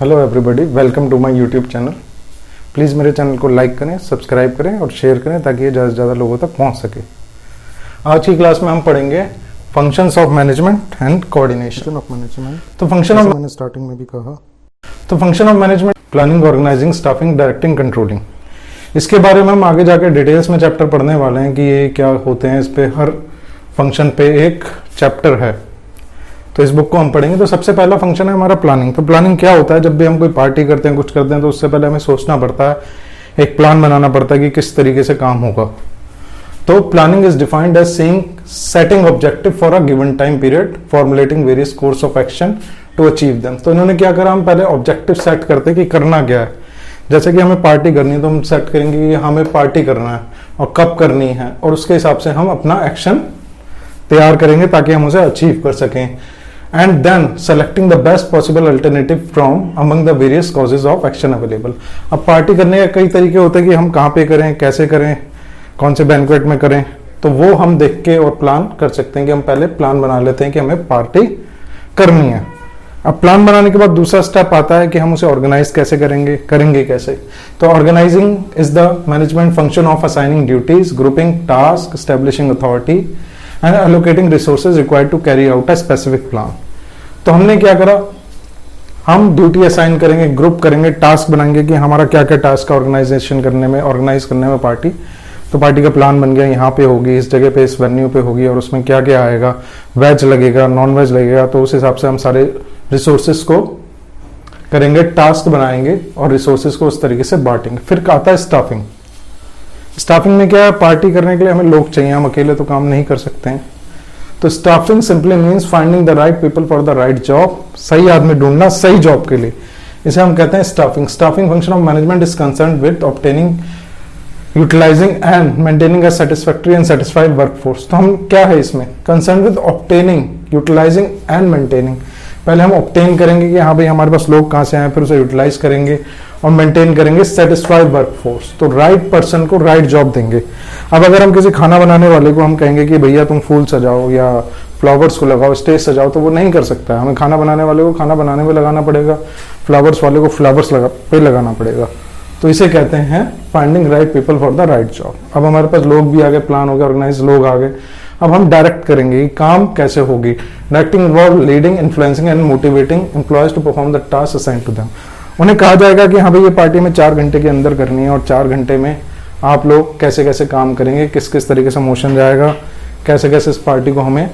Hello everybody, welcome to my YouTube channel. Please मेरे channel को like करें, subscribe करें और शेयर करें ताकि ये ज़्यादा से ज़्यादा लोगों तक पहुंच सके। आज की क्लास में हम पढ़ेंगे functions of management and coordination of management. तो फंक्शन ऑफ, मैंने स्टार्टिंग में भी कहा, तो function of management planning, organising, staffing, directing, controlling. इसके बारे में हम आगे जाके डिटेल्स में चैप्टर पढ़ने वाले हैं कि ये क्या होते हैं। इस पे हर फंक्शन पे एक चैप्टर है, तो इस बुक को हम पढ़ेंगे। तो सबसे पहला फंक्शन है हमारा प्लानिंग। तो प्लानिंग क्या होता है? जब भी हम कोई पार्टी करते हैं, कुछ करते हैं, तो उससे पहले हमें सोचना पड़ता है, एक प्लान बनाना पड़ता है कि किस तरीके से काम होगा। तो planning is defined as setting objective for a given time period, formulating various course of action to achieve them. तो इन्होंने क्या करा, हम पहले ऑब्जेक्टिव सेट करते कि करना क्या है। जैसे कि हमें पार्टी करनी है तो हम सेट करेंगे कि हमें पार्टी करना है और कब करनी है, और उसके हिसाब से हम अपना एक्शन तैयार करेंगे ताकि हम उसे अचीव कर सकें। And then selecting the best possible alternative from among the various causes of action available. अब पार्टी करने के कई तरीके होते हैं कि हम कहाँ पे करें, कैसे करें, कौन से बैंक्वेट में करें, तो वो हम देख के और प्लान कर सकते हैं कि हम पहले प्लान बना लेते हैं कि हमें पार्टी करनी है। अब प्लान बनाने के बाद दूसरा स्टेप आता है कि हम उसे ऑर्गेनाइज कैसे करेंगे कैसे। तो organising is the management function of assigning duties, grouping task, establishing authority and allocating resources required to carry out a specific plan. तो हमने क्या करा, हम ड्यूटी असाइन करेंगे, ग्रुप करेंगे, टास्क बनाएंगे कि हमारा क्या क्या टास्क ऑर्गेनाइज करने में पार्टी। तो पार्टी का प्लान बन गया, यहाँ पे होगी, इस जगह पे, इस वेन्यू पे होगी, और उसमें क्या क्या आएगा, वेज लगेगा, नॉन वेज लगेगा। तो उस हिसाब से हम सारे रिसोर्सेज को करेंगे, टास्क बनाएंगे और रिसोर्सेज को उस तरीके से बांटेंगे। फिर आता है स्टाफिंग। स्टाफिंग में क्या है, पार्टी करने के लिए हमें लोग चाहिए, हम अकेले तो काम नहीं कर सकते हैं। तो staffing simply means finding the right people for the right job, सही आदमी ढूंढना सही जॉब के लिए, इसे हम कहते हैं staffing. Staffing function of management is concern with obtaining, utilising and maintaining a satisfactory and satisfied workforce. तो हम क्या है इसमें concern with obtaining, utilising and maintaining. पहले हम ऑब्टेन करेंगे कि हाँ भाई हमारे पास लोग कहाँ से आए, फिर उसे यूटिलाइज करेंगे और मेंटेन करेंगे सेटिस्फाइड वर्कफोर्स। तो राइट पर्सन को राइट जॉब देंगे। अब अगर हम किसी खाना बनाने वाले को हम कहेंगे कि भैया तुम फूल सजाओ या फ्लावर्स को लगाओ, स्टेज सजाओ, तो वो नहीं कर सकता है। हमें खाना बनाने वाले को खाना बनाने में लगाना पड़ेगा, फ्लावर्स वाले को फ्लावर्स पे लगाना पड़ेगा। तो इसे कहते हैं finding right people for the right job. अब हमारे पास लोग भी आ गए, प्लान हो गया, ऑर्गेनाइज लोग आ गए। अब हम डायरेक्ट करेंगे कि काम कैसे होगी। Directing involve leading, influencing and motivating employees to perform the task assigned to them. उन्हें कहा जाएगा कि हाँ भाई ये पार्टी में 4 घंटे के अंदर करनी है, और 4 घंटे में आप लोग कैसे कैसे काम करेंगे, किस किस तरीके से मोशन जाएगा, कैसे कैसे इस पार्टी को हमें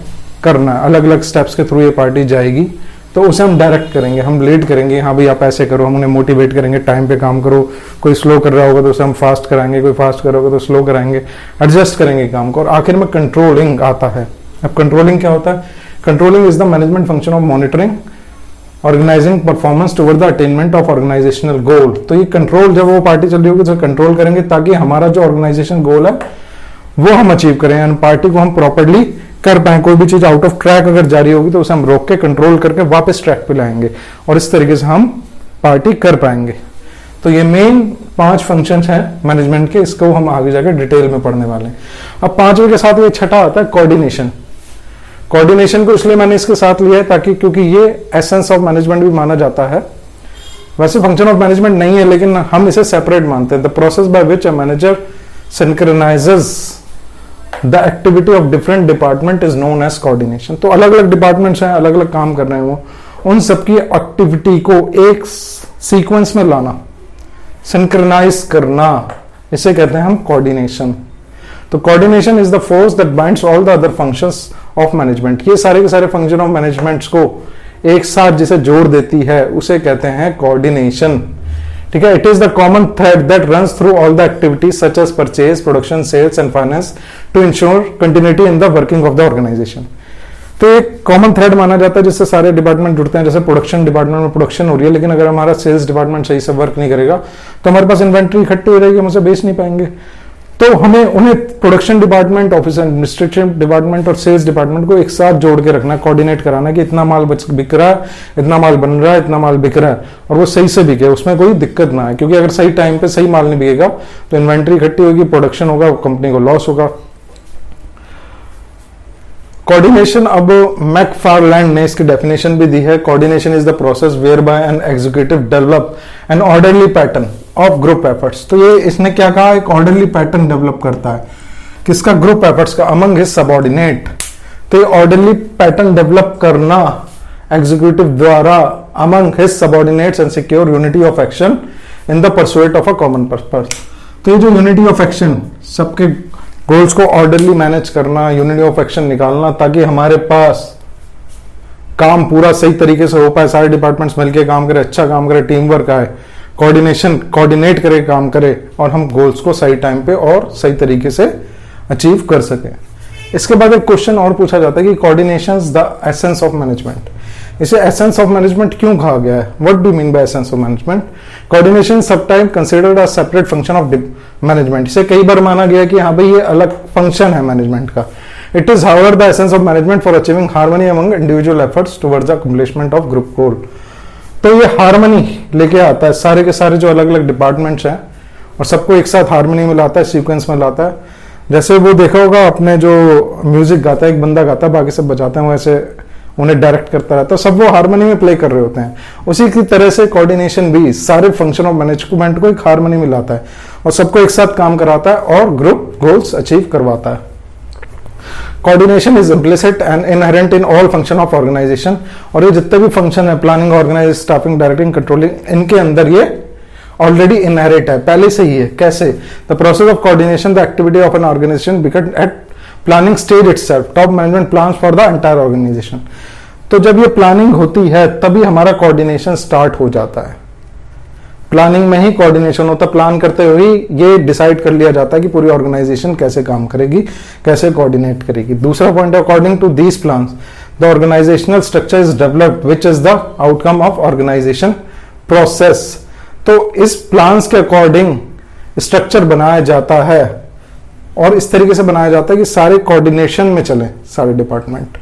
करना है, अलग अलग स्टेप्स के थ्रू ये पार्टी जाएगी। तो उसे हम डायरेक्ट करेंगे, हम लीड करेंगे, हाँ भाई आप ऐसे करो, हम उन्हें मोटिवेट करेंगे, टाइम पे काम करो। कोई स्लो कर रहा होगा तो उसे हम फास्ट कराएंगे, कोई फास्ट कर रहा होगा तो स्लो कराएंगे, एडजस्ट करेंगे काम को। और आखिर में कंट्रोलिंग आता है। अब कंट्रोलिंग क्या होता है? Controlling is the management function of monitoring, organising performance toward the attainment of organisational goal. तो ये कंट्रोल, जब वो पार्टी चल रही होगी तो कंट्रोल करेंगे ताकि हमारा जो ऑर्गेनाइजेशन गोल है वो हम अचीव करें, यानी पार्टी को हम प्रॉपर्ली कर पाए। कोई भी चीज आउट ऑफ ट्रैक अगर जारी होगी तो उसे हम रोक के कंट्रोल करके वापस ट्रैक पे लाएंगे, और इस तरीके से हम पार्टी कर पाएंगे। तो ये मेन 5 फंक्शंस हैं मैनेजमेंट के, इसको हम आगे जाकर डिटेल में पढ़ने वाले हैं। अब 5वें के साथ ये छठा आता है कोऑर्डिनेशन। कोऑर्डिनेशन को इसलिए मैंने इसके साथ लिया है ताकि, क्योंकि ये एसेंस ऑफ मैनेजमेंट भी माना जाता है। वैसे फंक्शन ऑफ मैनेजमेंट नहीं है, लेकिन हम इसे सेपरेट मानते हैं। The process by which a manager synchronises the activity of different department is known as coordination. तो अलग अलग डिपार्टमेंट्स हैं, अलग अलग काम कर रहे हैं, वो उन सबकी एक्टिविटी को एक सीक्वेंस में लाना, सिंक्रोनाइज करना, इसे कहते हैं हम कोऑर्डिनेशन। तो coordination is the force that binds all the other functions of management. ये सारे के सारे फंक्शन ऑफ मैनेजमेंट्स को एक साथ जिसे जोड़ देती है उसे कहते हैं कोऑर्डिनेशन। ठीक है, it is the common thread that runs through all the activities such as purchase, production, sales and finance to ensure continuity in the working of the organisation. तो एक कॉमन थ्रेड माना जाता है जिससे सारे डिपार्टमेंट जुड़ते हैं। जैसे प्रोडक्शन डिपार्टमेंट में प्रोडक्शन हो रही है, लेकिन अगर हमारा सेल्स डिपार्टमेंट सही से वर्क नहीं करेगा तो हमारे पास इन्वेंट्री इकट्ठी हो रहेगी, हम उसे बेच नहीं पाएंगे। तो हमें उन्हें production department, office administration department और सेल्स डिपार्टमेंट को एक साथ जोड़ के रखना, कोऑर्डिनेट कराना कि इतना माल बिक रहा है, इतना माल बन रहा है, इतना माल बिक रहा है, और वो सही से बिके, उसमें कोई दिक्कत ना है। क्योंकि अगर सही टाइम पे सही माल नहीं बिकेगा तो इन्वेंट्री इकट्ठी होगी, प्रोडक्शन होगा, कंपनी को लॉस होगा। कोऑर्डिनेशन, अब मैकफारलैंड ने इसकी डेफिनेशन भी दी है। Coordination is the process whereby an executive develop an orderly pattern of group efforts. तो ये इसने क्या कहा, एक ऑर्डरली पैटर्न डेवलप करता है किसका, ग्रुप एफर्ट्स का, अमंग हिज सबऑर्डिनेट। तो ये ऑर्डरली पैटर्न डेवलप करना एग्जीक्यूटिव द्वारा among his subordinates and secure unity of action in the pursuit of a common purpose. तो ये जो यूनिटी ऑफ एक्शन, सबके गोल्स को ऑर्डरली मैनेज करना, यूनिटी ऑफ एक्शन निकालना, ताकि हमारे पास काम पूरा सही तरीके से हो पाए, सारे डिपार्टमेंट्स मिलकर काम करें, अच्छा काम करें, टीम वर्क आए, कोऑर्डिनेट करे, काम करे, और हम गोल्स को सही टाइम पे और सही तरीके से अचीव कर सके। इसके बाद एक क्वेश्चन और पूछा जाता है कि coordination is the essence of management. इसे एसेंस ऑफ मैनेजमेंट क्यों कहा गया है, what do mean by essence of management. Coordination सब time considered a separate function of management. इसे कई बार माना गया कि हाँ भाई ये अलग फंक्शन है मैनेजमेंट का। It is however the essence of management for achieving harmony among individual efforts towards the accomplishment of group गोल। तो ये हार्मनी लेके आता है, सारे के सारे जो अलग अलग डिपार्टमेंट्स हैं और सबको एक साथ हार्मनी में लाता है, सीक्वेंस में लाता है। जैसे वो देखा होगा अपने जो म्यूजिक गाता है, एक बंदा गाता है, बाकी सब बजाते हैं, वैसे उन्हें डायरेक्ट करता रहता है, सब वो हार्मनी में प्ले कर रहे होते हैं। उसी की तरह से कोऑर्डिनेशन भी सारे फंक्शन ऑफ मैनेजमेंट को एक हार्मनी में लाता है और सबको एक साथ काम कराता है और ग्रुप गोल्स अचीव करवाता है। Coordination is implicit and inherent in all function of organisation. और ये जितने भी फंक्शन है, planning, organise, staffing, directing, controlling, इनके अंदर ये ऑलरेडी इनहेरिट है, पहले से ही है। कैसे, the process of coordination the activity of an organisation because at planning stage itself, top management plans for the entire organisation. तो जब ये प्लानिंग होती है तभी हमारा कोऑर्डिनेशन स्टार्ट हो जाता है। प्लानिंग में ही कोऑर्डिनेशन होता है, प्लान करते हुए ये डिसाइड कर लिया जाता है कि पूरी ऑर्गेनाइजेशन कैसे काम करेगी, कैसे कोऑर्डिनेट करेगी। दूसरा पॉइंट है, according to these plans the organisational structure is developed which is the outcome of organisation process. तो इस प्लान्स के अकॉर्डिंग स्ट्रक्चर बनाया जाता है और इस तरीके से बनाया जाता है कि सारे कोऑर्डिनेशन में चले सारे डिपार्टमेंट।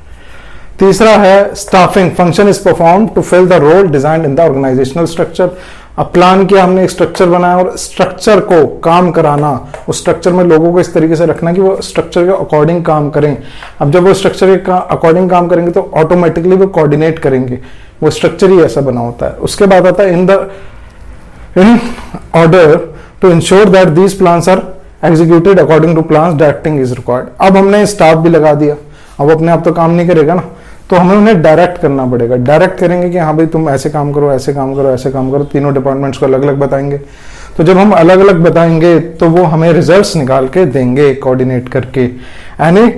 तीसरा है staffing, function is perform to fill the role design in the organisational structure. अब प्लान किया हमने, एक स्ट्रक्चर बनाया और स्ट्रक्चर को काम कराना, उस स्ट्रक्चर में लोगों को इस तरीके से रखना कि वो स्ट्रक्चर के अकॉर्डिंग काम करें। अब जब वो स्ट्रक्चर के अकॉर्डिंग काम करेंगे तो ऑटोमेटिकली वो कोऑर्डिनेट करेंगे, वो स्ट्रक्चर ही ऐसा बना होता है। उसके बाद आता है in order to ensure that these plans are executed according to plans directing is required. अब हमने स्टाफ भी लगा दिया, अब अपने आप तो काम नहीं करेगा ना, तो हमें उन्हें डायरेक्ट करना पड़ेगा। डायरेक्ट करेंगे कि हाँ भाई तुम ऐसे काम करो, ऐसे काम करो, ऐसे काम करो, तीनों डिपार्टमेंट्स को अलग अलग बताएंगे। तो जब हम अलग अलग बताएंगे तो वो हमें रिजल्ट्स निकाल के देंगे कोऑर्डिनेट करके। एनी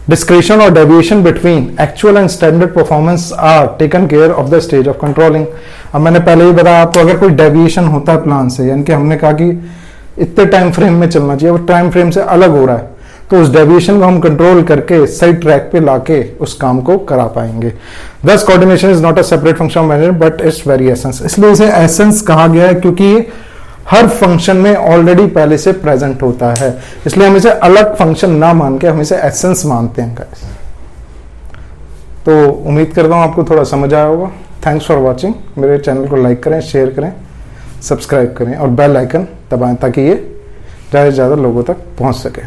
डिस्क्रिशन और deviation between actual and standard performance are taken care of the stage of controlling. अब मैंने पहले ही बताया आपको, अगर कोई डेविएशन होता है प्लान से, यानी कि हमने कहा कि इतने टाइम फ्रेम में चलना चाहिए, वो टाइम फ्रेम से अलग हो रहा है, तो उस डेविएशन को हम कंट्रोल करके सही ट्रैक पे लाके उस काम को करा पाएंगे। दस coordination is not a separate function of management but it's very essence. इसलिए इसे एसेंस कहा गया है क्योंकि हर फंक्शन में ऑलरेडी पहले से प्रेजेंट होता है, इसलिए हम इसे अलग फंक्शन ना मान के हम इसे एसेंस मानते हैं गाइस। तो उम्मीद करता हूं आपको थोड़ा समझ आया होगा। Thanks for watching. मेरे चैनल को लाइक करें, शेयर करें, सब्सक्राइब करें और बेल आइकन दबाएं ताकि ये ज़्यादा से ज़्यादा लोगों तक पहुंच सके।